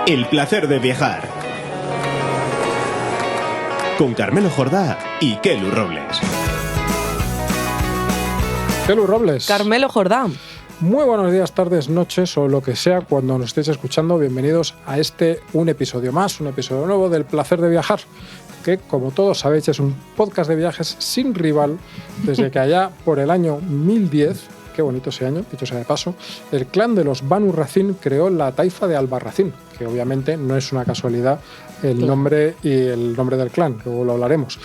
El placer de viajar. Con Carmelo Jordá y Kelu Robles. Kelu Robles. Carmelo Jordá. Muy buenos días, tardes, noches o lo que sea cuando nos estéis escuchando. Bienvenidos a un episodio más, un episodio nuevo del Placer de Viajar, que como todos sabéis es un podcast de viajes sin rival desde que allá por el año 1010, qué bonito ese año, dicho sea de paso, el clan de los Banu Racine creó la taifa de Albarracín, que obviamente no es una casualidad el nombre y el nombre del clan, luego lo hablaremos.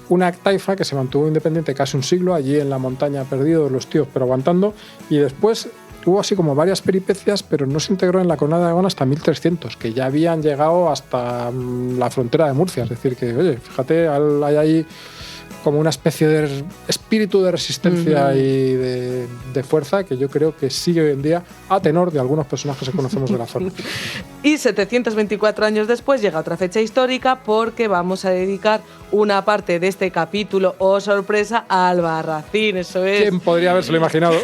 Una taifa que se mantuvo independiente casi un siglo allí en la montaña, perdidos los tíos pero aguantando, y después hubo así como varias peripecias, pero no se integró en la Corona de Aragón hasta 1300, que ya habían llegado hasta la frontera de Murcia. Es decir, que, oye, fíjate, hay ahí como una especie de espíritu de resistencia y de fuerza que yo creo que sigue hoy en día a tenor de algunos personajes que conocemos de la zona. Y 724 años después llega otra fecha histórica porque vamos a dedicar una parte de este capítulo, oh sorpresa, a Albarracín. Eso es. ¿Quién podría habérselo imaginado?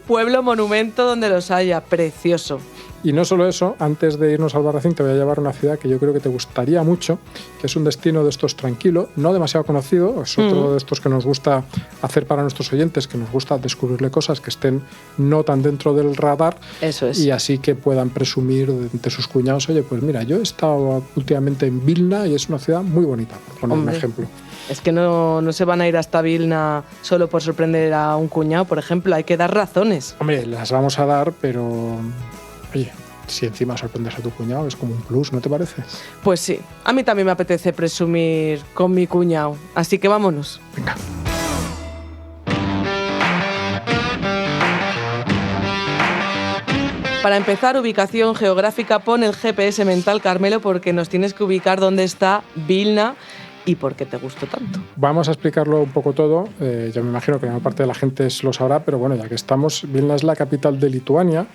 Pueblo monumento donde los haya, precioso. Y no solo eso, antes de irnos a Albarracín te voy a llevar a una ciudad que yo creo que te gustaría mucho, que es un destino de estos tranquilo, no demasiado conocido, es otro de estos que nos gusta hacer para nuestros oyentes, que nos gusta descubrirle cosas que estén no tan dentro del radar. Eso es. Y así que puedan presumir de sus cuñados, oye, pues mira, yo he estado últimamente en Vilna y es una ciudad muy bonita, por poner un ejemplo. Es que no se van a ir hasta Vilna solo por sorprender a un cuñado, por ejemplo, hay que dar razones. Hombre, las vamos a dar, pero oye, si encima sorprendes a tu cuñado es como un plus, ¿no te parece? Pues sí, a mí también me apetece presumir con mi cuñado, así que vámonos. Venga. Para empezar, ubicación geográfica, pon el GPS mental, Carmelo, porque nos tienes que ubicar dónde está Vilna y por qué te gustó tanto. Vamos a explicarlo un poco todo. Yo me imagino que la mayor parte de la gente lo sabrá, pero bueno, ya que estamos, Vilna es la capital de Lituania.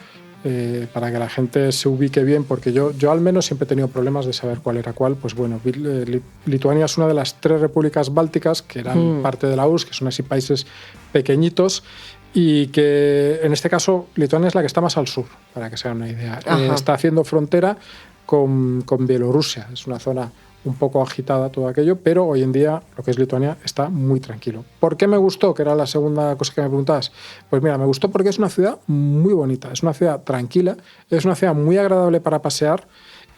Para que la gente se ubique bien, porque yo al menos siempre he tenido problemas de saber cuál era cuál. Pues bueno, Lituania es una de las 3 repúblicas bálticas que eran parte de la URSS, que son así países pequeñitos, y que en este caso Lituania es la que está más al sur, para que se hagan una idea. Está haciendo frontera con Bielorrusia, es una zona un poco agitada todo aquello, pero hoy en día lo que es Lituania está muy tranquilo. ¿Por qué me gustó? Que era la segunda cosa que me preguntabas. Pues mira, me gustó porque es una ciudad muy bonita, es una ciudad tranquila, es una ciudad muy agradable para pasear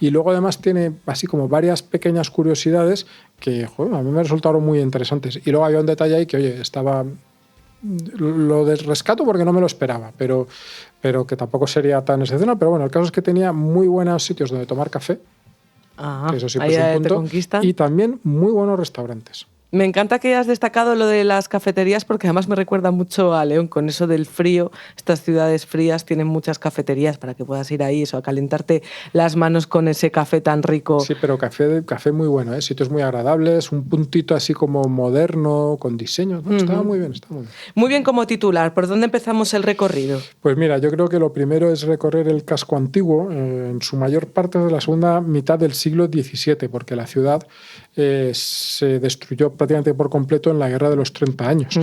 y luego además tiene así como varias pequeñas curiosidades que, joder, a mí me resultaron muy interesantes. Y luego había un detalle ahí que, oye, lo rescato porque no me lo esperaba, pero que tampoco sería tan excepcional. Pero bueno, el caso es que tenía muy buenos sitios donde tomar café. Que eso sí, pues un punto. Y también muy buenos restaurantes. Me encanta que hayas destacado lo de las cafeterías porque además me recuerda mucho a León con eso del frío. Estas ciudades frías tienen muchas cafeterías para que puedas ir ahí a calentarte las manos con ese café tan rico. Sí, pero café muy bueno, sitios muy agradables, un puntito así como moderno, con diseño. No, estaba muy bien, estaba muy bien. Muy bien como titular. ¿Por dónde empezamos el recorrido? Pues mira, yo creo que lo primero es recorrer el casco antiguo, en su mayor parte de la segunda mitad del siglo XVII, porque la ciudad se destruyó prácticamente por completo en la Guerra de los 30 años.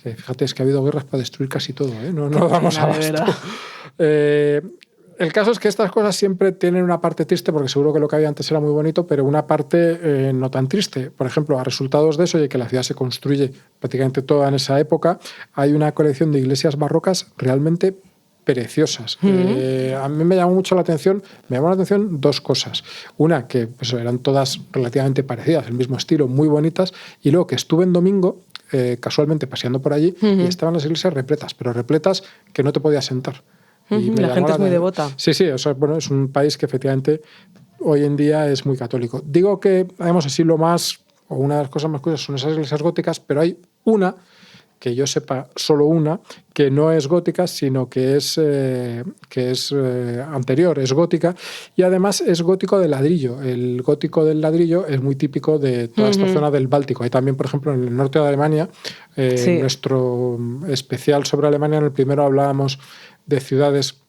Fíjate, es que ha habido guerras para destruir casi todo, no vamos a abasto. El caso es que estas cosas siempre tienen una parte triste, porque seguro que lo que había antes era muy bonito, pero una parte no tan triste. Por ejemplo, a resultados de eso, y que la ciudad se construye prácticamente toda en esa época, hay una colección de iglesias barrocas realmente preciosas. A mí me llamó la atención 2 cosas. Una, que pues, eran todas relativamente parecidas, el mismo estilo, muy bonitas, y luego que estuve en domingo, casualmente paseando por allí, y estaban las iglesias repletas, pero repletas que no te podías sentar. Y la gente es muy devota. Sí, o sea, bueno, es un país que efectivamente hoy en día es muy católico. Digo que, digamos así, una de las cosas más curiosas son esas iglesias góticas, pero hay una, que yo sepa, solo una, que no es gótica, sino que es anterior, es gótica, y además es gótico de ladrillo. El gótico del ladrillo es muy típico de toda esta zona del Báltico. Hay también, por ejemplo, en el norte de Alemania, nuestro especial sobre Alemania, en el primero hablábamos de ciudades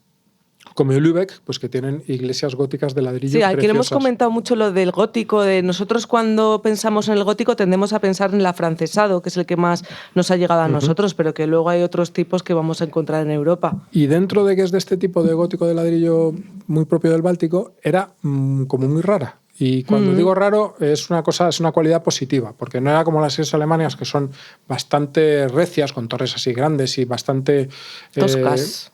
como en Lübeck, pues que tienen iglesias góticas de ladrillo. Sí, aquí preciosas. hemos comentado mucho lo del gótico. Nosotros cuando pensamos en el gótico tendemos a pensar en el afrancesado, que es el que más nos ha llegado a nosotros, pero que luego hay otros tipos que vamos a encontrar en Europa. Y dentro de que es de este tipo de gótico de ladrillo muy propio del Báltico, era como muy rara. Y cuando digo raro, es una cualidad positiva, porque no era como las iglesias alemanas, que son bastante recias, con torres así grandes y bastante... Toscas.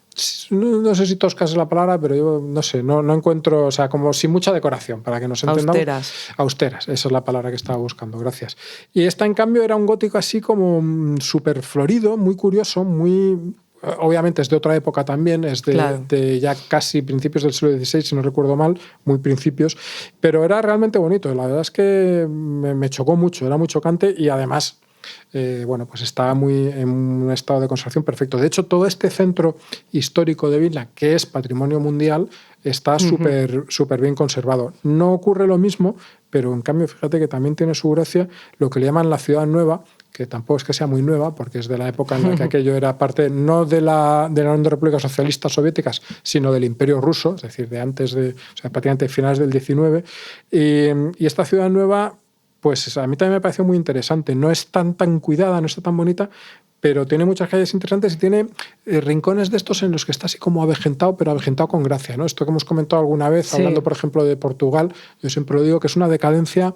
No sé si toscas es la palabra, pero yo no sé, no encuentro, o sea, como sin mucha decoración, para que nos entendamos. Austeras. Austeras, esa es la palabra que estaba buscando, gracias. Y esta, en cambio, era un gótico así como súper florido, muy curioso, muy... Obviamente es de otra época también, es de ya casi principios del siglo XVI, si no recuerdo mal, muy principios, pero era realmente bonito. La verdad es que me chocó mucho, era muy chocante y además... bueno, pues está en un estado de conservación perfecto. De hecho, todo este centro histórico de Vilna, que es patrimonio mundial, está súper bien conservado. No ocurre lo mismo, pero en cambio, fíjate que también tiene su gracia lo que le llaman la ciudad nueva, que tampoco es que sea muy nueva, porque es de la época en la que aquello era parte no de la Unión de Repúblicas Socialistas Soviéticas, sino del Imperio Ruso, es decir, de antes de, o sea, prácticamente finales del 19. Y esta ciudad nueva, pues a mí también me pareció muy interesante. No es tan cuidada, no está tan bonita, pero tiene muchas calles interesantes y tiene rincones de estos en los que está así como avejentado, pero avejentado con gracia, ¿no? Esto que hemos comentado alguna vez, hablando, por ejemplo, de Portugal, yo siempre lo digo, que es una decadencia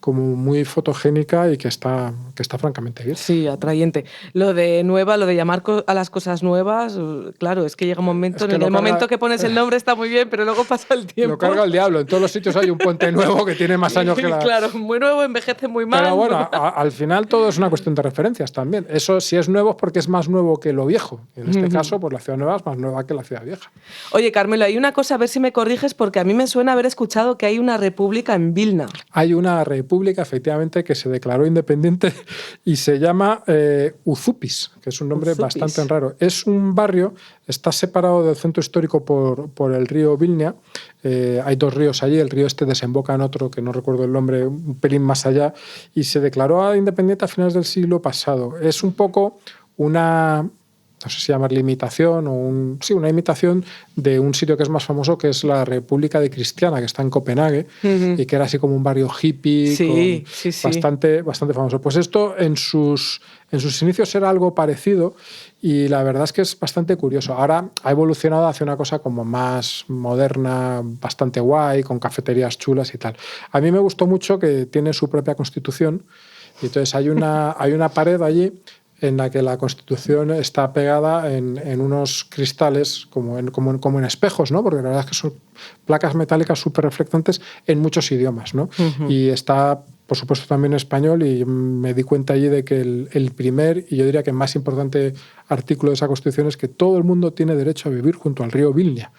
como muy fotogénica y que está francamente bien. Sí, atrayente. Lo de nueva, lo de llamar a las cosas nuevas, claro, es que llega un momento, en el momento que pones el nombre está muy bien, pero luego pasa el tiempo. Lo carga el diablo. En todos los sitios hay un puente nuevo que tiene más años que la... Claro, muy nuevo, envejece muy mal. Pero bueno, al final todo es una cuestión de referencias también. Eso sí es nuevo porque es más nuevo que lo viejo. En este caso, pues la ciudad nueva es más nueva que la ciudad vieja. Oye, Carmelo, hay una cosa, a ver si me corriges, porque a mí me suena haber escuchado que hay una república en Vilna. Hay una república, efectivamente, que se declaró independiente y se llama Uzupis, que es un nombre bastante raro. Es un barrio, está separado del centro histórico por el río Vilnia. Hay dos ríos allí, el río este desemboca en otro, que no recuerdo el nombre, un pelín más allá, y se declaró independiente a finales del siglo pasado. Es un poco una, no sé si llamar imitación o una imitación de un sitio que es más famoso, que es la República de Cristiana, que está en Copenhague, y que era así como un barrio hippie, bastante famoso. Pues esto en sus inicios era algo parecido y la verdad es que es bastante curioso. Ahora ha evolucionado hacia una cosa como más moderna, bastante guay, con cafeterías chulas y tal. A mí me gustó mucho que tiene su propia constitución y entonces hay una pared allí en la que la Constitución está pegada en unos cristales como en espejos, ¿no? Porque la verdad es que son placas metálicas súper reflectantes en muchos idiomas, ¿no? Y está, por supuesto, también en español, y me di cuenta allí de que el primer, y yo diría que más importante artículo de esa Constitución es que todo el mundo tiene derecho a vivir junto al río Vilnia.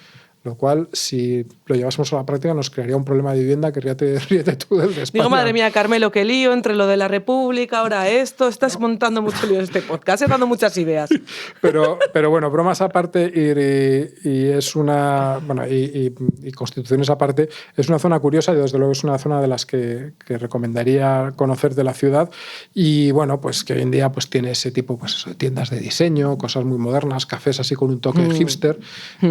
Lo cual, si lo llevásemos a la práctica, nos crearía un problema de vivienda que ríete tú del de España. Digo, madre mía, Carmelo, qué lío entre lo de la República, ahora esto. Estás montando mucho lío en este podcast, dando muchas ideas. Pero bueno, bromas aparte, y es una... Bueno, y constituciones aparte, es una zona curiosa y desde luego es una zona de las que recomendaría conocer de la ciudad. Y bueno, pues que hoy en día pues tiene ese tipo, pues eso, de tiendas de diseño, cosas muy modernas, cafés así con un toque hipster,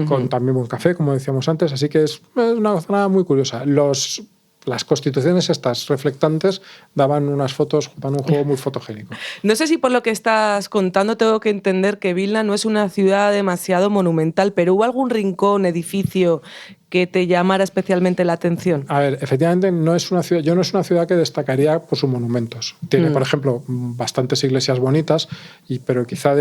con también buen café, como decíamos antes, así que es una zona muy curiosa. Las constituciones estas reflectantes daban unas fotos, daban un juego muy fotogénico. No sé si por lo que estás contando tengo que entender que Vilna no es una ciudad demasiado monumental, pero ¿hubo algún rincón, edificio que te llamara especialmente la atención? A ver, efectivamente no es una ciudad que destacaría por sus monumentos. Tiene, por ejemplo, bastantes iglesias bonitas, pero quizá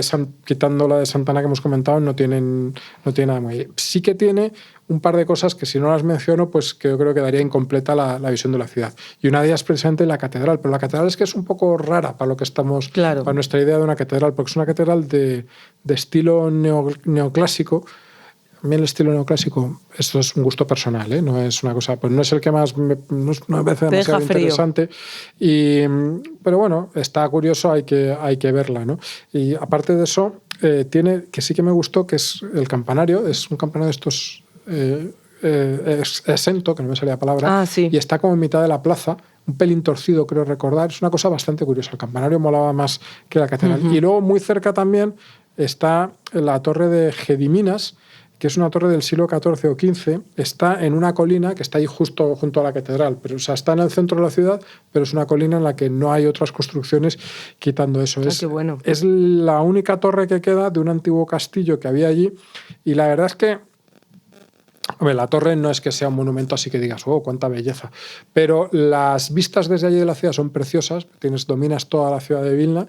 quitando la de Santa Ana que hemos comentado, no tiene nada muy... Sí que tiene un par de cosas que si no las menciono, pues que yo creo que daría incompleta la visión de la ciudad. Y una de ellas es precisamente la catedral, pero la catedral es que es un poco rara para lo que estamos, para nuestra idea de una catedral, porque es una catedral de estilo neoclásico. A mí el estilo neoclásico, esto es un gusto personal, ¿eh? No es una cosa, pues no es el que más no me parece demasiado interesante. Pero bueno, está curioso, hay que verla, ¿no? Y aparte de eso, tiene, que sí que me gustó, que es el campanario, es un campanario de estos exento, que no me salía la palabra, y está como en mitad de la plaza, un pelín torcido, creo recordar. Es una cosa bastante curiosa. El campanario molaba más que la catedral. Y luego muy cerca también está la torre de Gediminas, que es una torre del siglo XIV o XV, está en una colina que está ahí justo junto a la catedral, pero o sea, está en el centro de la ciudad, pero es una colina en la que no hay otras construcciones quitando eso. Qué bueno. Es la única torre que queda de un antiguo castillo que había allí, y la verdad es que hombre, la torre no es que sea un monumento así que digas, oh, cuánta belleza, pero las vistas desde allí de la ciudad son preciosas, dominas toda la ciudad de Vilna,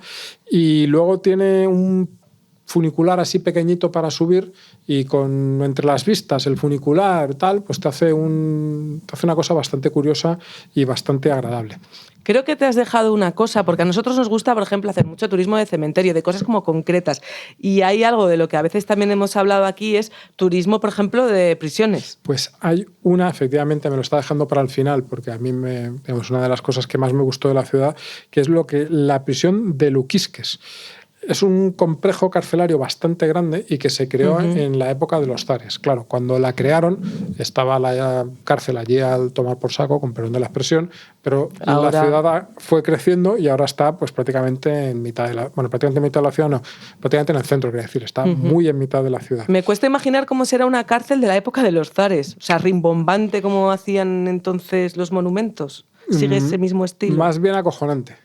y luego tiene un funicular así pequeñito para subir, y entre las vistas, el funicular, tal, pues te hace una cosa bastante curiosa y bastante agradable. Creo que te has dejado una cosa, porque a nosotros nos gusta, por ejemplo, hacer mucho turismo de cementerio, de cosas como concretas. Y hay algo de lo que a veces también hemos hablado aquí, es turismo, por ejemplo, de prisiones. Pues hay una, efectivamente, me lo está dejando para el final, porque a mí es una de las cosas que más me gustó de la ciudad, que es la prisión de Lukiškės. Es un complejo carcelario bastante grande y que se creó en la época de los zares. Claro, cuando la crearon estaba la cárcel allí al tomar por saco, con perdón de la expresión, pero ahora la ciudad fue creciendo y ahora está pues prácticamente en mitad de la... Bueno, prácticamente en mitad de la ciudad no, prácticamente en el centro, quiero decir, está muy en mitad de la ciudad. Me cuesta imaginar cómo será una cárcel de la época de los zares, o sea, rimbombante como hacían entonces los monumentos. ¿Sigue ese mismo estilo? Más bien acojonante.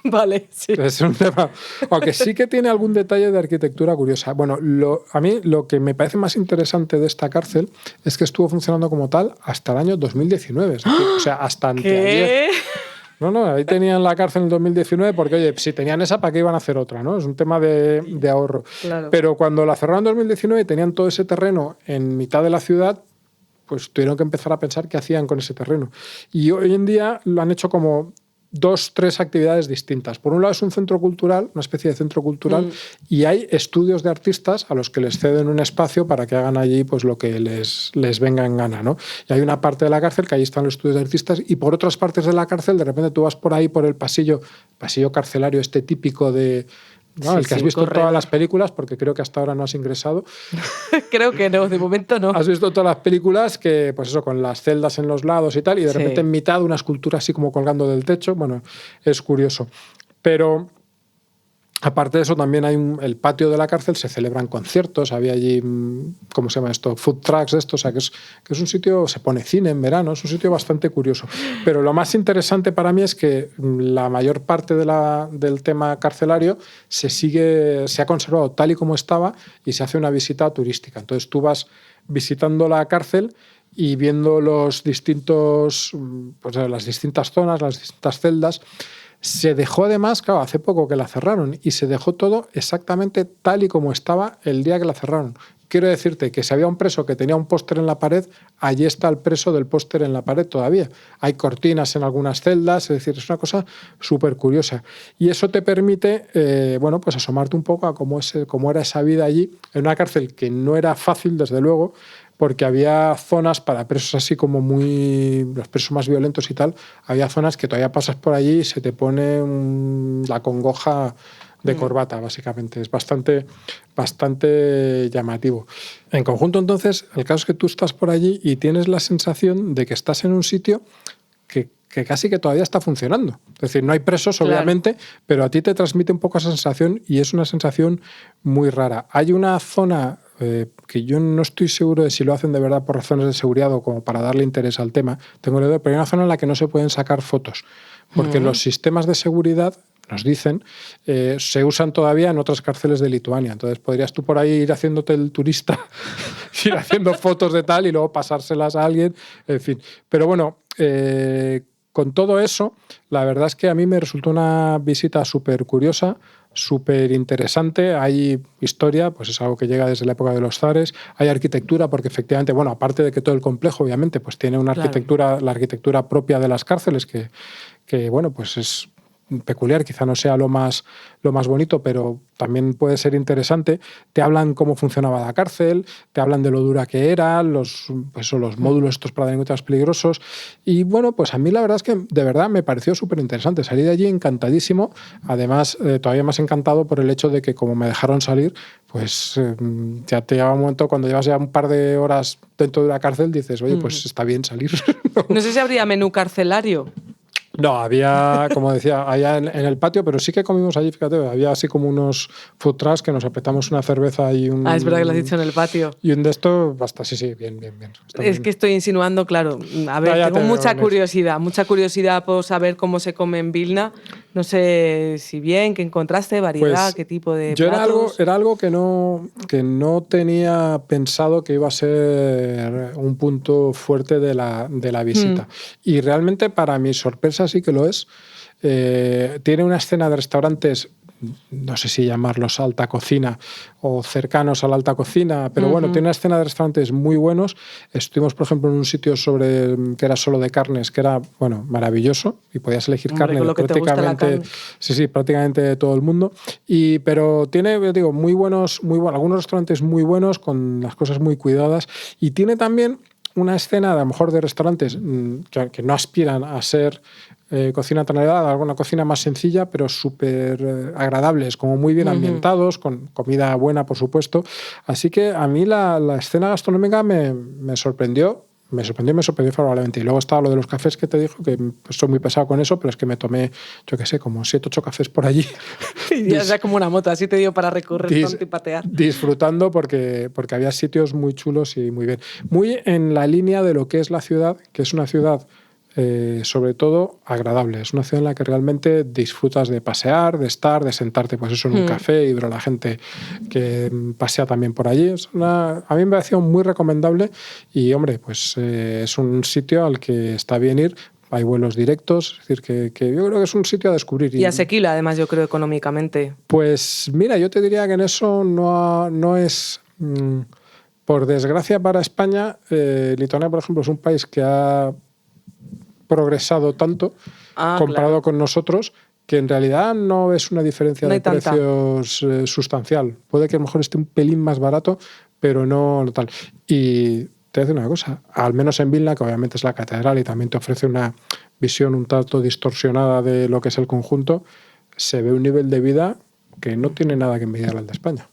Vale, sí. Es un tema, aunque sí que tiene algún detalle de arquitectura curiosa. Bueno, a mí lo que me parece más interesante de esta cárcel es que estuvo funcionando como tal hasta el año 2019. Es decir, o sea, hasta anteayer. No, ahí tenían la cárcel en el 2019 porque, oye, si tenían esa, ¿para qué iban a hacer otra? ¿No? Es un tema de ahorro. Claro. Pero cuando la cerraron en 2019 y tenían todo ese terreno en mitad de la ciudad, pues tuvieron que empezar a pensar qué hacían con ese terreno. Y hoy en día lo han hecho como 2-3 actividades distintas. Por un lado es un centro cultural, una especie de centro cultural, y hay estudios de artistas a los que les ceden un espacio para que hagan allí pues lo que les venga en gana, ¿no? Y hay una parte de la cárcel que ahí están los estudios de artistas, y por otras partes de la cárcel de repente tú vas por ahí por el pasillo carcelario este típico de... ¿no? Sí, el que has visto en todas las películas, porque creo que hasta ahora no has ingresado. Creo que no, de momento no. Has visto todas las películas que, pues eso, con las celdas en los lados y tal, y de repente en mitad una escultura así como colgando del techo. Bueno, es curioso. Pero aparte de eso, también hay el patio de la cárcel, se celebran conciertos, había allí, ¿cómo se llama esto? Food trucks de esto, o sea, que es un sitio, se pone cine en verano, es un sitio bastante curioso. Pero lo más interesante para mí es que la mayor parte del tema carcelario se ha conservado tal y como estaba y se hace una visita turística. Entonces tú vas visitando la cárcel y viendo las distintas zonas, las distintas celdas. Se dejó además, claro, hace poco que la cerraron, y se dejó todo exactamente tal y como estaba el día que la cerraron. Quiero decirte que si había un preso que tenía un póster en la pared, allí está el preso del póster en la pared todavía. Hay cortinas en algunas celdas, es decir, es una cosa súper curiosa. Y eso te permite, pues asomarte un poco a cómo era esa vida allí, en una cárcel que no era fácil, desde luego, porque había zonas para presos así como los presos más violentos y tal, había zonas que todavía pasas por allí y se te pone la congoja de corbata, básicamente. Es bastante llamativo. En conjunto, entonces, el caso es que tú estás por allí y tienes la sensación de que estás en un sitio que casi que todavía está funcionando. Es decir, no hay presos, obviamente, claro, pero a ti te transmite un poco esa sensación, y es una sensación muy rara. Hay una zona que yo no estoy seguro de si lo hacen de verdad por razones de seguridad o como para darle interés al tema, pero hay una zona en la que no se pueden sacar fotos, porque los sistemas de seguridad, nos dicen, se usan todavía en otras cárceles de Lituania. Entonces podrías tú por ahí ir haciéndote el turista, ir haciendo fotos de tal y luego pasárselas a alguien, en fin. Pero bueno, con todo eso, la verdad es que a mí me resultó una visita súper curiosa, súper interesante. Hay historia, pues es algo que llega desde la época de los zares. Hay arquitectura, porque efectivamente, bueno, aparte de que todo el complejo, obviamente, pues tiene una arquitectura, la arquitectura propia de las cárceles, que bueno, pues es peculiar, quizá no sea lo más bonito, pero también puede ser interesante. Te hablan cómo funcionaba la cárcel, te hablan de lo dura que era, los módulos estos para delincuentes peligrosos, y bueno, pues a mí la verdad es que de verdad me pareció súper interesante. Salí de allí encantadísimo, además todavía más encantado por el hecho de que como me dejaron salir, pues ya te llega un momento cuando llevas ya un par de horas dentro de la cárcel, dices, oye, pues está bien salir. No sé si habría menú carcelario. No, había, como decía, allá en el patio, pero sí que comimos allí, fíjate, había así como unos food trucks que nos apretamos una cerveza y un... Es verdad que lo has dicho en el patio. Y un de estos, basta, sí, bien. Está Es bien. que estoy insinuando, claro. A ver, tengo mucha curiosidad por saber cómo se come en Vilna. No sé si bien, qué encontraste, variedad, Pues, qué tipo de yo platos. era algo que no tenía pensado que iba a ser un punto fuerte de la visita. Y realmente, para mi sorpresa, sí que lo es. Tiene una escena de restaurantes, no sé si llamarlos alta cocina o cercanos a la alta cocina, pero bueno, tiene una escena de restaurantes muy buenos. Estuvimos, por ejemplo, en un sitio que era solo de carnes, que era, bueno, maravilloso, y podías elegir carne de prácticamente, sí, prácticamente de todo el mundo. Pero tiene, yo digo, algunos restaurantes muy buenos, con las cosas muy cuidadas, y tiene también una escena, a lo mejor, de restaurantes que no aspiran a ser cocina tan elevada, alguna cocina más sencilla, pero súper agradables, como muy bien ambientados, con comida buena, por supuesto. Así que a mí la escena gastronómica me sorprendió. Me sorprendió favorablemente. Y luego estaba lo de los cafés que te dijo, que soy muy pesado con eso, pero es que me tomé, yo qué sé, como 7, 8 cafés por allí. Y ya sea como una moto, así te dio para recorrer tonto y patear. Disfrutando porque había sitios muy chulos y muy bien. Muy en la línea de lo que es la ciudad, que es una ciudad sobre todo agradable. Es una ciudad en la que realmente disfrutas de pasear, de estar, de sentarte pues eso en un café y ver a la gente que pasea también por allí. A mí me pareció muy recomendable y, hombre, pues es un sitio al que está bien ir. Hay vuelos directos, es decir, que yo creo que es un sitio a descubrir. Y asequible, además, yo creo, económicamente. Pues mira, yo te diría que en eso no es... por desgracia para España, Lituania, por ejemplo, es un país que ha progresado tanto comparado con nosotros, que en realidad no es una diferencia de precios sustancial. Puede que a lo mejor esté un pelín más barato, pero no tal. Y te voy a decir una cosa, al menos en Vilna, que obviamente es la catedral y también te ofrece una visión un tanto distorsionada de lo que es el conjunto, se ve un nivel de vida que no tiene nada que envidiar al de España.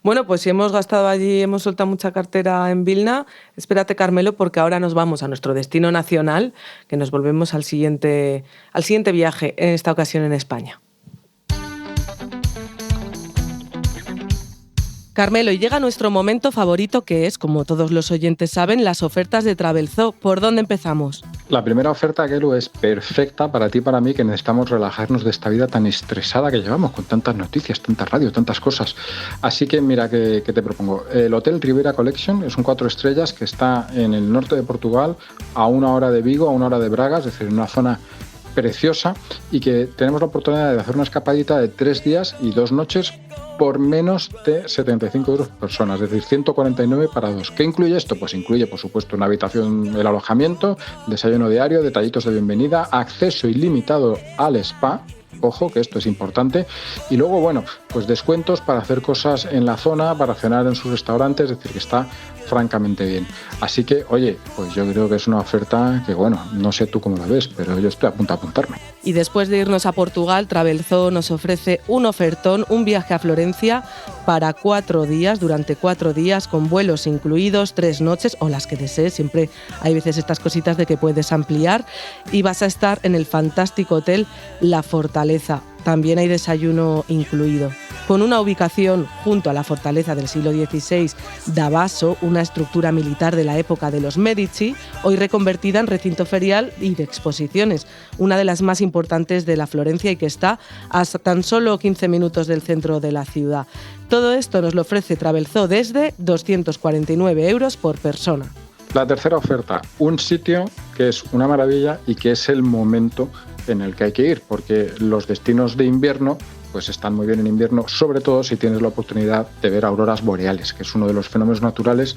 Bueno, pues si hemos gastado allí, hemos soltado mucha cartera en Vilna, espérate, Carmelo, porque ahora nos vamos a nuestro destino nacional, que nos volvemos al siguiente viaje, en esta ocasión en España. Carmelo, y llega nuestro momento favorito, que es, como todos los oyentes saben, las ofertas de Travelzoo. ¿Por dónde empezamos? La primera oferta, Kelu, es perfecta para ti y para mí, que necesitamos relajarnos de esta vida tan estresada que llevamos, con tantas noticias, tantas radios, tantas cosas. Así que mira, que te propongo. El Hotel Riviera Collection es un 4 estrellas que está en el norte de Portugal, a 1 hora de Vigo, a 1 hora de Braga, es decir, en una zona preciosa, y que tenemos la oportunidad de hacer una escapadita de 3 días y 2 noches por menos de 75 euros por persona, es decir, 149 para 2. ¿Qué incluye esto? Pues incluye, por supuesto, una habitación, el alojamiento, desayuno diario, detallitos de bienvenida, acceso ilimitado al spa, ojo, que esto es importante, y luego, bueno, pues descuentos para hacer cosas en la zona, para cenar en sus restaurantes, es decir, que está francamente bien. Así que, oye, pues yo creo que es una oferta que, bueno, no sé tú cómo la ves, pero yo estoy a punto de apuntarme. Y después de irnos a Portugal, Travelzoo nos ofrece un ofertón, un viaje a Florencia para 4 días, durante 4 días, con vuelos incluidos, 3 noches, o las que desees, siempre hay veces estas cositas de que puedes ampliar, y vas a estar en el fantástico hotel La Fortaleza. También hay desayuno incluido. Con una ubicación junto a la fortaleza del siglo XVI Davaso, una estructura militar de la época de los Medici, hoy reconvertida en recinto ferial y de exposiciones, una de las más importantes de la Florencia y que está a tan solo 15 minutos del centro de la ciudad. Todo esto nos lo ofrece Travelzoo desde 249 euros por persona. La tercera oferta, un sitio que es una maravilla y que es el momento en el que hay que ir, porque los destinos de invierno pues están muy bien en invierno, sobre todo si tienes la oportunidad de ver auroras boreales, que es uno de los fenómenos naturales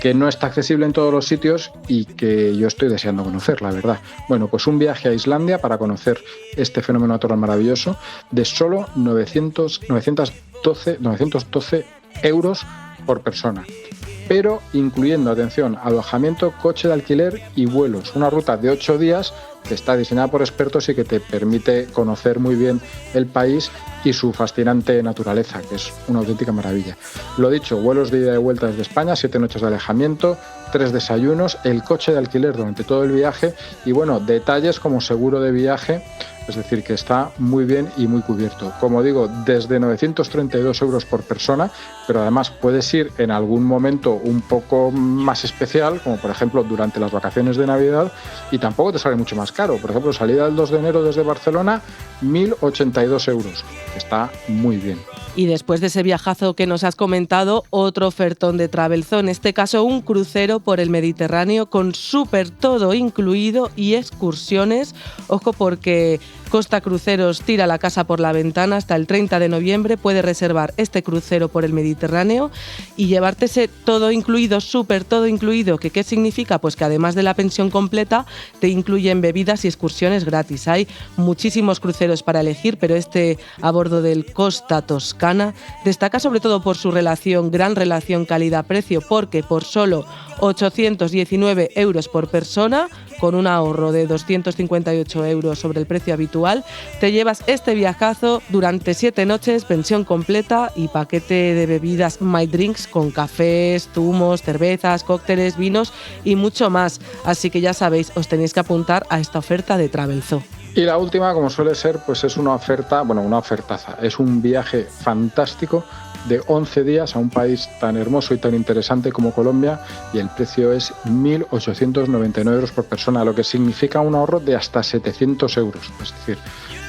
que no está accesible en todos los sitios y que yo estoy deseando conocer, la verdad. Bueno, pues un viaje a Islandia para conocer este fenómeno natural maravilloso de solo 912 euros por persona. pero incluyendo, atención, alojamiento, coche de alquiler y vuelos. Una ruta de 8 días que está diseñada por expertos y que te permite conocer muy bien el país y su fascinante naturaleza, que es una auténtica maravilla. Lo dicho, vuelos de ida y vuelta desde España, 7 noches de alojamiento, 3 desayunos, el coche de alquiler durante todo el viaje y, bueno, detalles como seguro de viaje, es decir, que está muy bien y muy cubierto. Como digo, desde 932 euros por persona, pero además puedes ir en algún momento un poco más especial, como por ejemplo durante las vacaciones de Navidad, y tampoco te sale mucho más caro. Por ejemplo, salida el 2 de enero desde Barcelona, 1.082 euros, que está muy bien. Y después de ese viajazo que nos has comentado, otro ofertón de Travelzoo, en este caso un crucero por el Mediterráneo con súper todo incluido y excursiones. Ojo, porque Costa Cruceros tira la casa por la ventana. Hasta el 30 de noviembre puedes reservar este crucero por el Mediterráneo y llevarte ese todo incluido, súper todo incluido. ¿Qué significa? Pues que además de la pensión completa te incluyen bebidas y excursiones gratis. Hay muchísimos cruceros para elegir, pero este a bordo del Costa Toscana destaca sobre todo por su gran relación calidad-precio, porque por solo 819 euros por persona, con un ahorro de 258 euros sobre el precio habitual, te llevas este viajazo durante 7 noches, pensión completa y paquete de bebidas My Drinks con cafés, zumos, cervezas, cócteles, vinos y mucho más. Así que ya sabéis, os tenéis que apuntar a esta oferta de Travelzoo. Y la última, como suele ser, pues es una oferta, bueno, una ofertaza. Es un viaje fantástico de 11 días a un país tan hermoso y tan interesante como Colombia, y el precio es 1.899 euros por persona, lo que significa un ahorro de hasta 700 euros. Es decir,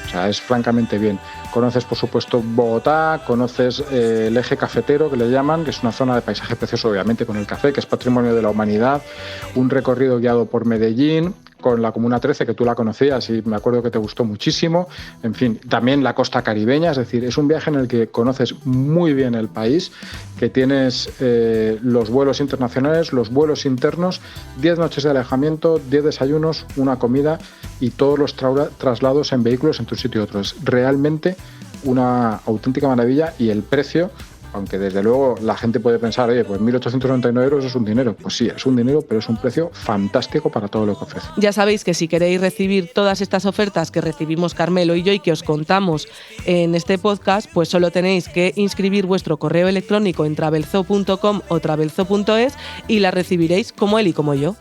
o sea, es francamente bien. Conoces, por supuesto, Bogotá, conoces el eje cafetero, que le llaman, que es una zona de paisaje precioso, obviamente, con el café, que es patrimonio de la humanidad, un recorrido guiado por Medellín, con la Comuna 13, que tú la conocías y me acuerdo que te gustó muchísimo. En fin, también la costa caribeña, es decir, es un viaje en el que conoces muy bien el país, que tienes los vuelos internacionales, los vuelos internos, 10 noches de alojamiento, 10 desayunos, una comida y todos los traslados en vehículos entre un sitio y otro. Es realmente una auténtica maravilla, y el precio, aunque desde luego la gente puede pensar, oye, pues 1.899 euros es un dinero. Pues sí, es un dinero, pero es un precio fantástico para todo lo que ofrece. Ya sabéis que si queréis recibir todas estas ofertas que recibimos Carmelo y yo y que os contamos en este podcast, pues solo tenéis que inscribir vuestro correo electrónico en travelzoo.com o travelzoo.es y las recibiréis como él y como yo.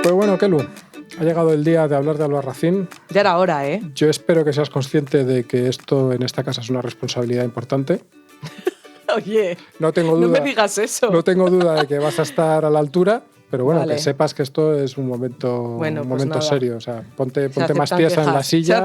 Pues bueno, Kelu, ha llegado el día de hablar de Albarracín. Ya era hora, ¿eh? Yo espero que seas consciente de que esto en esta casa es una responsabilidad importante. Oye, no tengo duda, no me digas eso. No tengo duda de que vas a estar a la altura, pero bueno, vale. Que sepas que esto es un momento, pues serio. O sea, ponte más tiesa en la silla.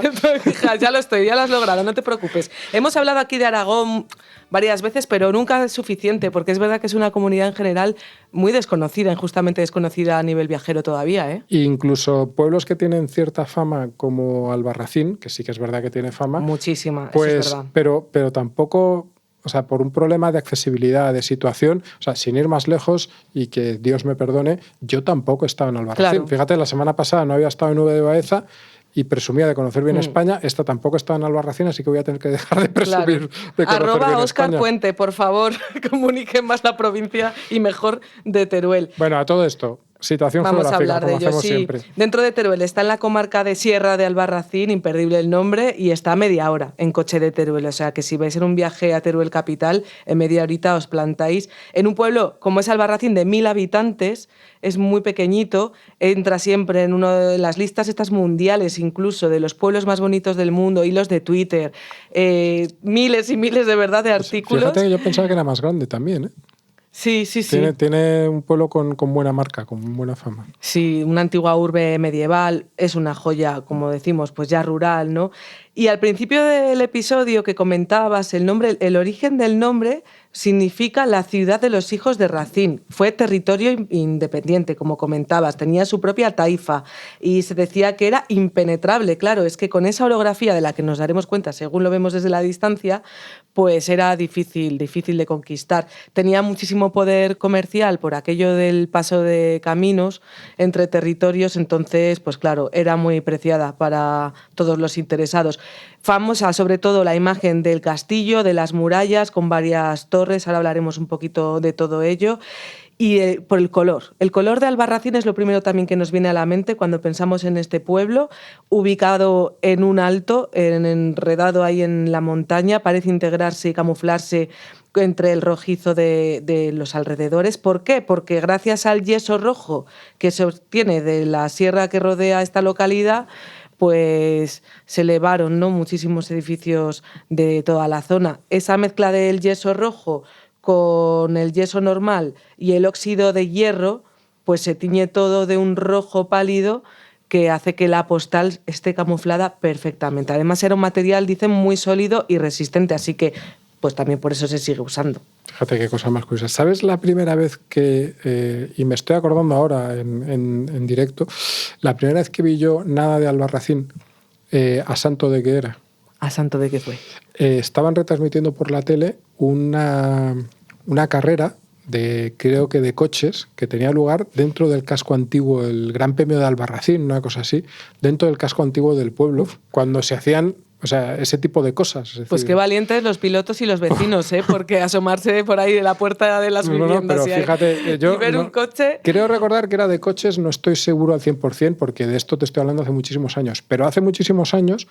Ya lo estoy, ya lo has logrado, no te preocupes. Hemos hablado aquí de Aragón varias veces, pero nunca es suficiente, porque es verdad que es una comunidad en general muy desconocida, injustamente desconocida a nivel viajero todavía, ¿eh? Incluso pueblos que tienen cierta fama, como Albarracín, que sí que es verdad que tiene fama. Muchísima, pues, eso es verdad. Pero tampoco... O sea, por un problema de accesibilidad, de situación, o sea, sin ir más lejos, y que Dios me perdone, yo tampoco he estado en Albarracín. Claro. Fíjate, la semana pasada no había estado en Nube de Baeza y presumía de conocer bien España. Esta tampoco está en Albarracín, así que voy a tener que dejar de presumir de conocer bien Oscar España. Puente, por favor, comuniquen más la provincia y mejor de Teruel. Bueno, a todo esto, situación Vamos geográfica, a hablar como de ello, hacemos sí. siempre. Dentro de Teruel está en la comarca de Sierra de Albarracín, imperdible el nombre, y está a media hora en coche de Teruel. O sea que si vais en un viaje a Teruel capital, en media horita os plantáis en un pueblo como es Albarracín, de 1.000 habitantes, es muy pequeñito, entra siempre en una de las listas estas mundiales, incluso de los pueblos más bonitos del mundo, hilos de Twitter, miles y miles de verdad de artículos. Fíjate que yo pensaba que era más grande también, ¿eh? Sí. Tiene un pueblo con buena marca, con buena fama. Sí, una antigua urbe medieval, es una joya, como decimos, pues ya rural, ¿no? Y al principio del episodio que comentabas, el origen del nombre significa la ciudad de los hijos de Racín. Fue territorio independiente, como comentabas, tenía su propia taifa y se decía que era impenetrable. Claro, es que con esa orografía de la que nos daremos cuenta según lo vemos desde la distancia, pues era difícil de conquistar. Tenía muchísimo poder comercial por aquello del paso de caminos entre territorios, entonces, pues claro, era muy preciada para todos los interesados. Famosa sobre todo la imagen del castillo, de las murallas con varias torres, ahora hablaremos un poquito de todo ello. Y por el color. El color de Albarracín es lo primero también que nos viene a la mente cuando pensamos en este pueblo, ubicado en un alto, enredado ahí en la montaña, parece integrarse y camuflarse entre el rojizo de los alrededores. ¿Por qué? Porque gracias al yeso rojo que se obtiene de la sierra que rodea esta localidad, pues se elevaron, ¿no?, muchísimos edificios de toda la zona. Esa mezcla del yeso rojo con el yeso normal y el óxido de hierro, pues se tiñe todo de un rojo pálido que hace que la postal esté camuflada perfectamente. Además era un material, dicen, muy sólido y resistente, así que pues también por eso se sigue usando. Fíjate qué cosa más curiosa. ¿Sabes la primera vez que, y me estoy acordando ahora en directo, la primera vez que vi yo nada de Albarracín, a santo de qué era? ¿A santo de qué fue? Estaban retransmitiendo por la tele una carrera creo que de coches que tenía lugar dentro del casco antiguo, el Gran Premio de Albarracín, una cosa así, dentro del casco antiguo del pueblo, cuando se hacían, o sea, ese tipo de cosas. Es decir, pues qué valientes los pilotos y los vecinos, porque asomarse por ahí de la puerta de las viviendas pero fíjate, yo y ver un coche... Creo recordar que era de coches, no estoy seguro al 100%, porque de esto te estoy hablando hace muchísimos años, pero hace muchísimos años,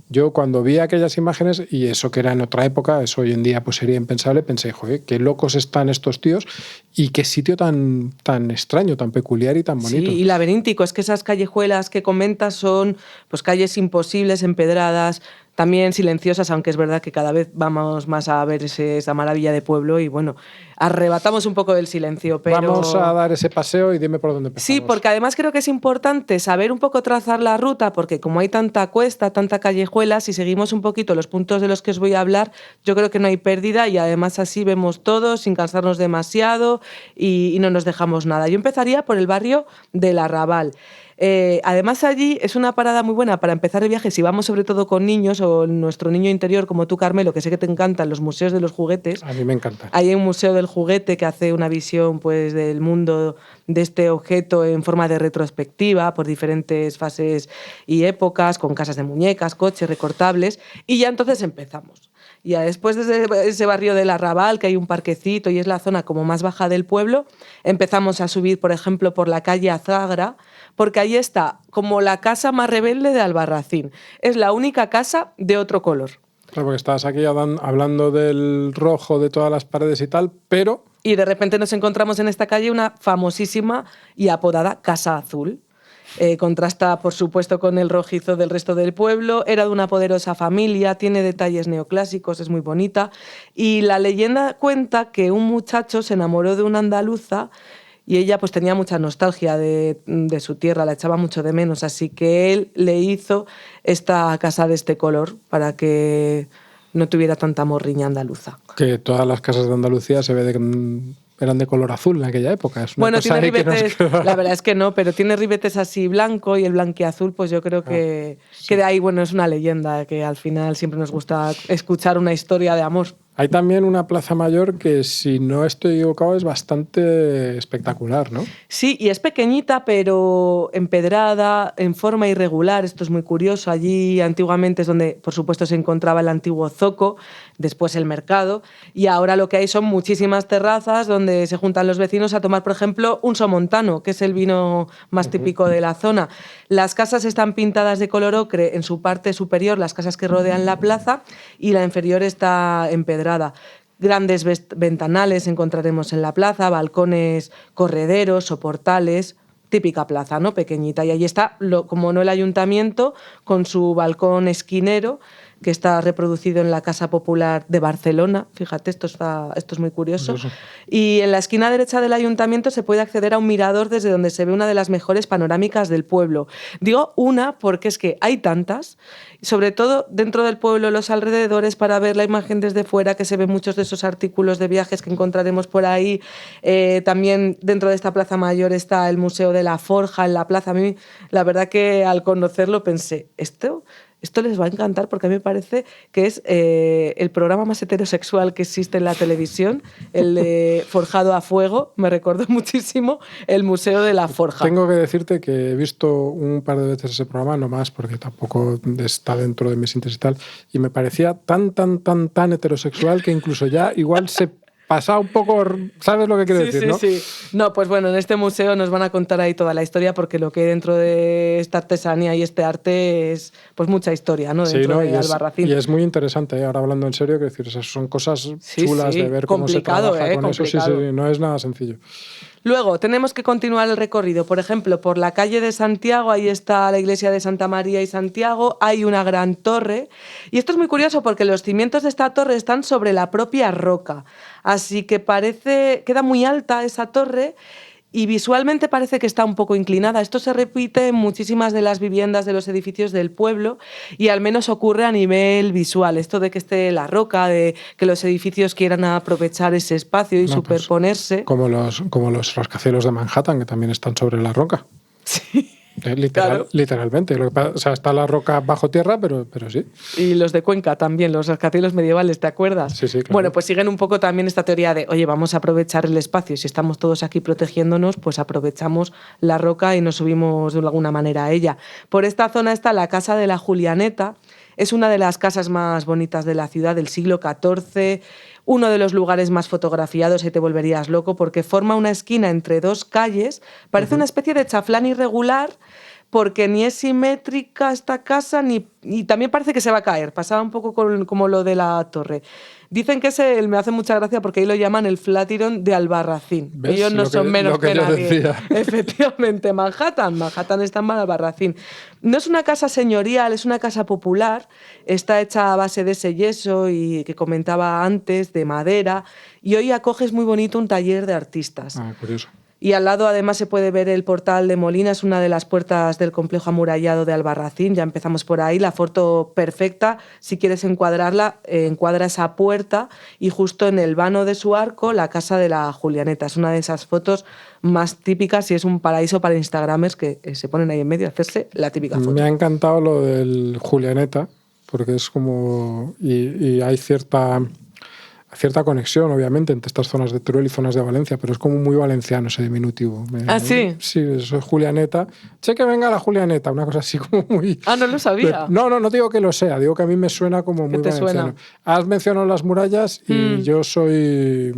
yo cuando vi aquellas imágenes, y eso que era en otra época, eso hoy en día pues sería impensable, pensé, joder, qué locos están estos tíos y qué sitio tan extraño, tan peculiar y tan bonito. Sí, y laberíntico, es que esas callejuelas que comentas son pues calles imposibles, empedradas, también silenciosas, aunque es verdad que cada vez vamos más a ver esa maravilla de pueblo y bueno, arrebatamos un poco del silencio. Pero... Vamos a dar ese paseo y dime por dónde empezamos. Sí, porque además creo que es importante saber un poco trazar la ruta, porque como hay tanta cuesta, tanta callejuela, si seguimos un poquito los puntos de los que os voy a hablar, yo creo que no hay pérdida y además así vemos todo sin cansarnos demasiado y no nos dejamos nada. Yo empezaría por el barrio del Arrabal. Además allí es una parada muy buena para empezar el viaje si vamos sobre todo con niños o nuestro niño interior como tú, Carmelo, que sé que te encantan los museos de los juguetes. A mí me encanta. Hay un museo del juguete que hace una visión pues del mundo de este objeto en forma de retrospectiva por diferentes fases y épocas, con casas de muñecas, coches recortables y ya entonces empezamos. Ya después de ese barrio del Arrabal, que hay un parquecito y es la zona como más baja del pueblo, empezamos a subir, por ejemplo, por la calle Azagra, porque ahí está como la casa más rebelde de Albarracín. Es la única casa de otro color. Claro, porque estabas aquí hablando del rojo de todas las paredes y tal, pero... Y de repente nos encontramos en esta calle una famosísima y apodada Casa Azul. Contrasta, por supuesto, con el rojizo del resto del pueblo. Era de una poderosa familia, tiene detalles neoclásicos, es muy bonita. Y la leyenda cuenta que un muchacho se enamoró de una andaluza y ella pues tenía mucha nostalgia de su tierra, la echaba mucho de menos, así que él le hizo esta casa de este color para que no tuviera tanta morriña andaluza. Que todas las casas de Andalucía se ve eran de color azul en aquella época. Es una bueno, cosa tiene ribetes, que la verdad es que no, pero tiene ribetes así blanco y el blanquiazul, pues yo creo que de ahí, bueno, es una leyenda, que al final siempre nos gusta escuchar una historia de amor. Hay también una plaza mayor que, si no estoy equivocado, es bastante espectacular, ¿no? Sí, y es pequeñita, pero empedrada, en forma irregular. Esto es muy curioso. Allí antiguamente es donde, por supuesto, se encontraba el antiguo zoco, después el mercado, y ahora lo que hay son muchísimas terrazas donde se juntan los vecinos a tomar, por ejemplo, un somontano, que es el vino más típico de la zona. Las casas están pintadas de color ocre en su parte superior, las casas que rodean la plaza, y la inferior está empedrada. Grandes ventanales encontraremos en la plaza, balcones correderos o portales, típica plaza, ¿no? Pequeñita. Y ahí está, como no, el ayuntamiento con su balcón esquinero, que está reproducido en la Casa Popular de Barcelona. Fíjate, esto es muy curioso. Y en la esquina derecha del ayuntamiento se puede acceder a un mirador desde donde se ve una de las mejores panorámicas del pueblo. Digo una porque es que hay tantas, sobre todo dentro del pueblo, los alrededores, para ver la imagen desde fuera, que se ven muchos de esos artículos de viajes que encontraremos por ahí. También dentro de esta Plaza Mayor está el Museo de la Forja en la plaza. A mí, la verdad que al conocerlo pensé, ¿esto Esto les va a encantar porque a mí me parece que es el programa más heterosexual que existe en la televisión, el de Forjado a Fuego. Me recordó muchísimo el Museo de la Forja. Tengo que decirte que he visto un par de veces ese programa, no más, porque tampoco está dentro de mis intereses y tal, y me parecía tan heterosexual que incluso ya igual se pasa un poco, ¿sabes lo que quiero decir, no? Sí. No, pues bueno, en este museo nos van a contar ahí toda la historia porque lo que hay dentro de esta artesanía y este arte es pues mucha historia, ¿no? Dentro de Albarracín. Y es muy interesante, ¿eh? Ahora hablando en serio, que decir, esas son cosas chulas de ver cómo se trabaja con eso. Sí, no es nada sencillo. Luego, tenemos que continuar el recorrido. Por ejemplo, por la calle de Santiago, ahí está la iglesia de Santa María y Santiago, hay una gran torre. Y esto es muy curioso porque los cimientos de esta torre están sobre la propia roca. Así que queda muy alta esa torre y visualmente parece que está un poco inclinada. Esto se repite en muchísimas de las viviendas de los edificios del pueblo y al menos ocurre a nivel visual. Esto de que esté la roca, de que los edificios quieran aprovechar ese espacio y superponerse. Pues, como los rascacielos de Manhattan, que también están sobre la roca. Sí. Literalmente. O sea, está la roca bajo tierra, pero sí. Y los de Cuenca también, los rascacielos medievales, ¿te acuerdas? Sí, claro. Bueno, pues siguen un poco también esta teoría de, oye, vamos a aprovechar el espacio. Si estamos todos aquí protegiéndonos, pues aprovechamos la roca y nos subimos de alguna manera a ella. Por esta zona está la Casa de la Julianeta. Es una de las casas más bonitas de la ciudad del siglo XIV, uno de los lugares más fotografiados y te volverías loco porque forma una esquina entre dos calles, parece una especie de chaflán irregular porque ni es simétrica esta casa y también parece que se va a caer, pasaba un poco como lo de la torre. Dicen que me hace mucha gracia porque ahí lo llaman el Flatiron de Albarracín. ¿Ves? Ellos no son menos que nadie. Decía. Efectivamente, Manhattan está en Albarracín. No es una casa señorial, es una casa popular. Está hecha a base de ese yeso y que comentaba antes, de madera. Y hoy acoge, es muy bonito, un taller de artistas. Ah, curioso. Y al lado además se puede ver el portal de Molina, es una de las puertas del complejo amurallado de Albarracín, ya empezamos por ahí, la foto perfecta, si quieres encuadrarla, encuadra esa puerta y justo en el vano de su arco la Casa de la Julianeta, es una de esas fotos más típicas y es un paraíso para instagramers que se ponen ahí en medio a hacerse la típica foto. Me ha encantado lo del Julianeta, porque es como... y hay cierta conexión, obviamente, entre estas zonas de Teruel y zonas de Valencia, pero es como muy valenciano ese diminutivo. ¿Ah, sí? Sí, soy Julianeta. Che, que venga la Julianeta, una cosa así como muy... Ah, no lo sabía. No digo que lo sea, digo que a mí me suena como muy valenciano. Suena? Has mencionado las murallas y yo soy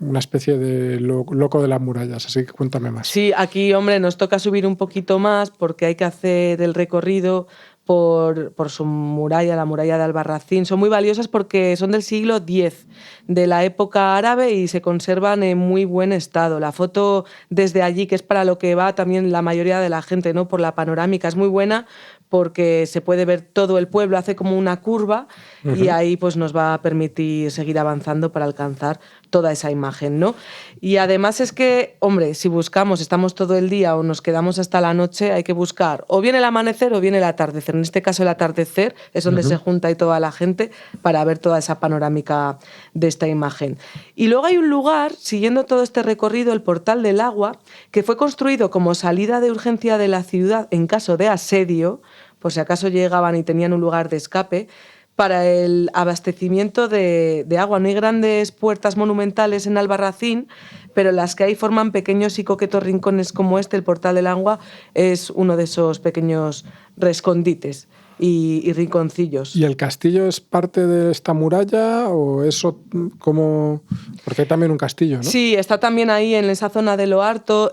una especie de loco de las murallas, así que cuéntame más. Sí, aquí, hombre, nos toca subir un poquito más porque hay que hacer el recorrido por su muralla, la muralla de Albarracín. Son muy valiosas porque son del siglo X, de la época árabe y se conservan en muy buen estado. La foto desde allí, que es para lo que va también la mayoría de la gente, ¿no? Por la panorámica, es muy buena porque se puede ver todo el pueblo, hace como una curva y ahí pues nos va a permitir seguir avanzando para alcanzar toda esa imagen, ¿no? Y además es que, hombre, si buscamos, estamos todo el día o nos quedamos hasta la noche, hay que buscar o bien el amanecer o bien el atardecer. En este caso el atardecer es donde se junta ahí toda la gente para ver toda esa panorámica de esta imagen. Y luego hay un lugar, siguiendo todo este recorrido, el Portal del Agua, que fue construido como salida de urgencia de la ciudad en caso de asedio, por si acaso llegaban y tenían un lugar de escape, para el abastecimiento de agua. No hay grandes puertas monumentales en Albarracín, pero las que hay forman pequeños y coquetos rincones como este. El Portal del Agua es uno de esos pequeños rescondites y rinconcillos. ¿Y el castillo es parte de esta muralla o eso como...? Porque hay también un castillo, ¿no? Sí, está también ahí en esa zona de lo alto,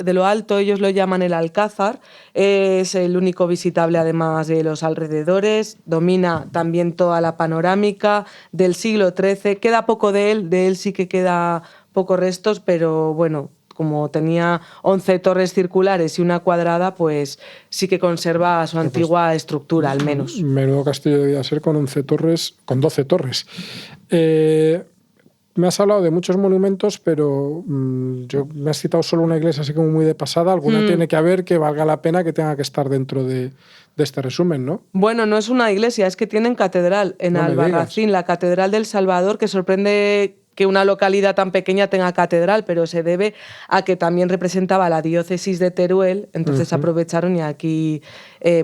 ellos lo llaman el Alcázar, es el único visitable además de los alrededores, domina también toda la panorámica del siglo XIII, queda poco de él sí que queda pocos restos, pero bueno, como tenía 11 torres circulares y una cuadrada, pues sí que conserva su antigua estructura, al menos. Menudo castillo debía ser con 11 torres, con 12 torres. Me has hablado de muchos monumentos, pero me has citado solo una iglesia así como muy de pasada. Alguna tiene que haber que valga la pena que tenga que estar dentro de este resumen, ¿no? Bueno, no es una iglesia, es que tienen catedral en Albarracín, la Catedral del Salvador, que sorprende que una localidad tan pequeña tenga catedral, pero se debe a que también representaba la diócesis de Teruel, entonces aprovecharon y aquí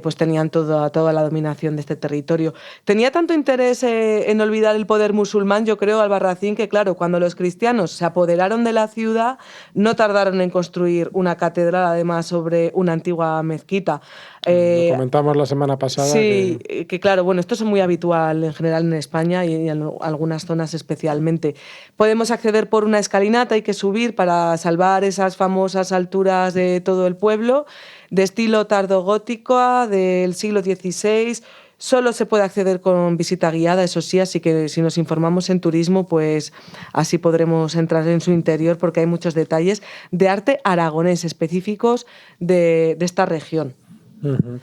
pues tenían toda la dominación de este territorio. Tenía tanto interés en olvidar el poder musulmán, yo creo, Albarracín, que claro, cuando los cristianos se apoderaron de la ciudad, no tardaron en construir una catedral, además, sobre una antigua mezquita. Lo comentamos la semana pasada. Sí, que claro, bueno, esto es muy habitual en general en España y en algunas zonas especialmente. Podemos acceder por una escalinata, hay que subir para salvar esas famosas alturas de todo el pueblo, de estilo tardogótico del siglo XVI. Solo se puede acceder con visita guiada, eso sí, así que si nos informamos en turismo, pues así podremos entrar en su interior porque hay muchos detalles de arte aragonés específicos de esta región.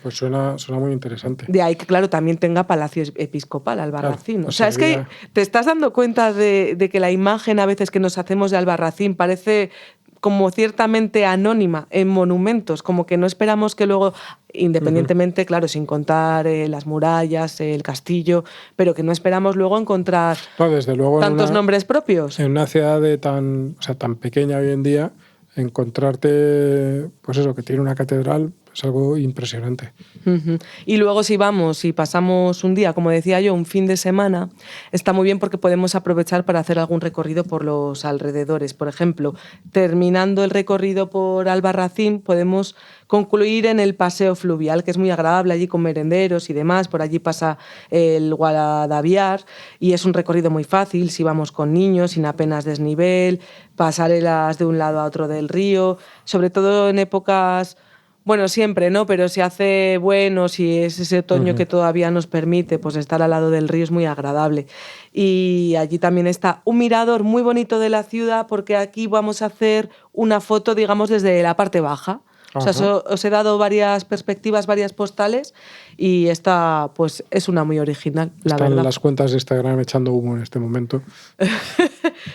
Pues suena muy interesante. De ahí que, claro, también tenga palacio episcopal, Albarracín. Claro, o sea, es que te estás dando cuenta de que la imagen a veces que nos hacemos de Albarracín parece como ciertamente anónima en monumentos, como que no esperamos que luego, independientemente, claro, sin contar las murallas, el castillo, pero que no esperamos luego encontrar desde luego tantos nombres propios. En una ciudad tan pequeña hoy en día, encontrarte, pues eso, que tiene una catedral, es algo impresionante. Y luego si vamos y pasamos un día, como decía yo, un fin de semana, está muy bien porque podemos aprovechar para hacer algún recorrido por los alrededores. Por ejemplo, terminando el recorrido por Albarracín, podemos concluir en el paseo fluvial, que es muy agradable allí con merenderos y demás. Por allí pasa el Guadalaviar y es un recorrido muy fácil si vamos con niños, sin apenas desnivel, pasarelas de un lado a otro del río, sobre todo en épocas... Bueno, siempre, ¿no? Pero si hace bueno, si es ese otoño que todavía nos permite, pues estar al lado del río es muy agradable. Y allí también está un mirador muy bonito de la ciudad porque aquí vamos a hacer una foto, digamos, desde la parte baja. O sea, os he dado varias perspectivas, varias postales y esta pues es una muy original, la verdad. Están las cuentas de Instagram echando humo en este momento.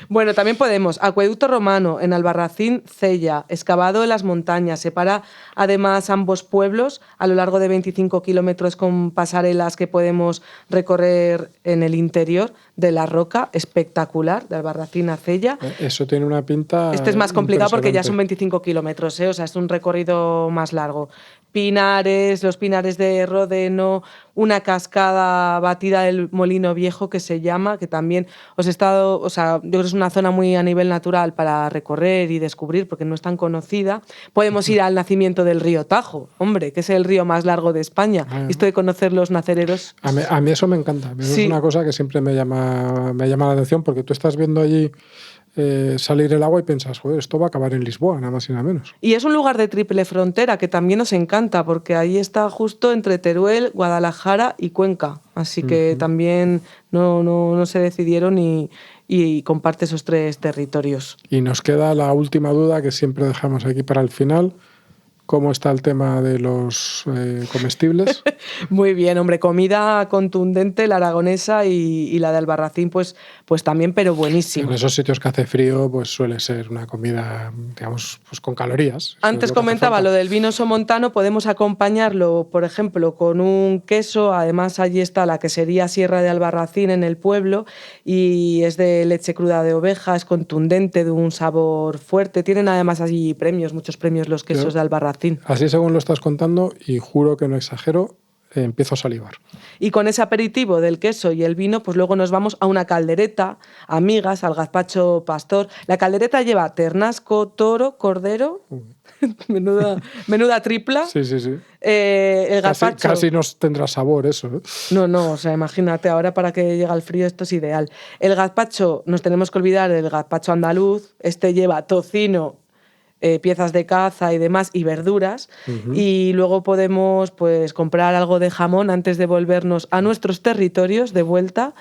Bueno, también podemos. Acueducto romano en Albarracín, Cella, excavado en las montañas. Separa además ambos pueblos a lo largo de 25 kilómetros con pasarelas que podemos recorrer en el interior de la roca. Espectacular, de Albarracín a Cella. Eso tiene una pinta. Este es más complicado porque ya son 25 kilómetros, ¿eh? O sea, es un recorrido más largo. Pinares, los pinares de Rodeno, una cascada batida del Molino Viejo que se llama, que también yo creo que es una zona muy a nivel natural para recorrer y descubrir porque no es tan conocida. Podemos ir al nacimiento del río Tajo, hombre, que es el río más largo de España. Esto de conocer los nacereros. A mí eso me encanta. Sí. Es una cosa que siempre me llama la atención porque tú estás viendo allí salir el agua y piensas, joder, esto va a acabar en Lisboa, nada más y nada menos. Y es un lugar de triple frontera que también nos encanta porque ahí está justo entre Teruel, Guadalajara y Cuenca. Así que también no se decidieron y comparte esos tres territorios. Y nos queda la última duda que siempre dejamos aquí para el final. ¿Cómo está el tema de los comestibles? Muy bien, hombre, comida contundente, la aragonesa y la de Albarracín, pues también, pero buenísima. En esos sitios que hace frío, pues suele ser una comida, digamos, pues con calorías. Antes comentaba lo del vino somontano, podemos acompañarlo, por ejemplo, con un queso. Además, allí está la quesería Sierra de Albarracín en el pueblo y es de leche cruda de oveja, es contundente, de un sabor fuerte. Tienen además allí muchos premios los quesos de Albarracín. Así según lo estás contando, y juro que no exagero, empiezo a salivar. Y con ese aperitivo del queso y el vino, pues luego nos vamos a una caldereta, a migas, al gazpacho pastor. La caldereta lleva ternasco, toro, cordero, menuda tripla. Sí. El gazpacho. Casi no tendrá sabor eso, ¿eh? No, o sea, imagínate, ahora para que llegue el frío esto es ideal. El gazpacho, nos tenemos que olvidar del gazpacho andaluz. Este lleva tocino, piezas de caza y demás, y verduras, y luego podemos pues comprar algo de jamón antes de volvernos a nuestros territorios de vuelta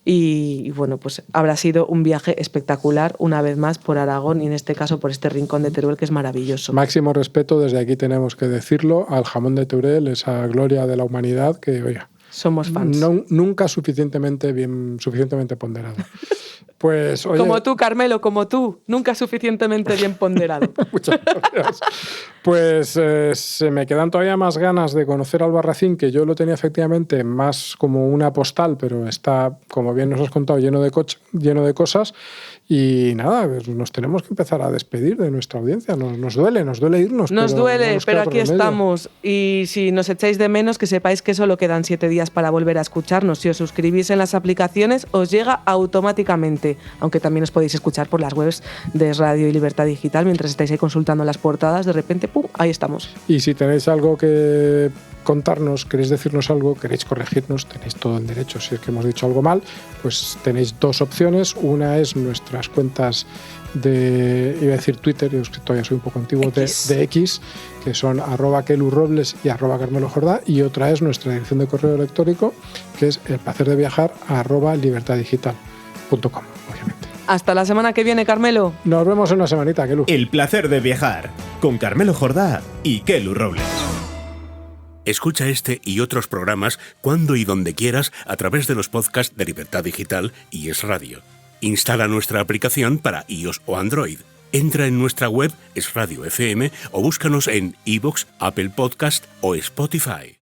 y bueno, pues habrá sido un viaje espectacular una vez más por Aragón y en este caso por este rincón de Teruel que es maravilloso. Máximo respeto, desde aquí tenemos que decirlo, al jamón de Teruel, esa gloria de la humanidad que, oiga, somos fans. Nunca suficientemente ponderado. Pues, oye, como tú, Carmelo, como tú, nunca suficientemente bien ponderado. Muchas gracias. Pues se me quedan todavía más ganas de conocer Albarracín, que yo lo tenía efectivamente más como una postal, pero está, como bien nos has contado, lleno de cosas. Y nada, pues nos tenemos que empezar a despedir de nuestra audiencia. Nos duele irnos. Nos duele, no nos pero queda aquí otro remedio. estamos. Y si nos echáis de menos, que sepáis que solo quedan 7 días para volver a escucharnos. Si os suscribís en las aplicaciones, os llega automáticamente. Aunque también os podéis escuchar por las webs de Radio y Libertad Digital. Mientras estáis ahí consultando las portadas, de repente, ¡pum!, ahí estamos. Y si tenéis algo que contarnos, queréis decirnos algo, queréis corregirnos, tenéis todo el derecho. Si es que hemos dicho algo mal, pues tenéis 2 opciones. Una es nuestras cuentas de, iba a decir Twitter, yo es que todavía soy un poco antiguo, de X, que son @KeluRobles y @CarmeloJordá, y otra es nuestra dirección de correo electrónico, que es elplacerdeviajar@libertaddigital.com, obviamente. Hasta la semana que viene, Carmelo. Nos vemos en una semanita, Kelu. El placer de viajar con Carmelo Jordá y Kelu Robles. Escucha este y otros programas cuando y donde quieras a través de los podcasts de Libertad Digital y Es Radio. Instala nuestra aplicación para iOS o Android. Entra en nuestra web Es Radio FM o búscanos en iVoox, Apple Podcast o Spotify.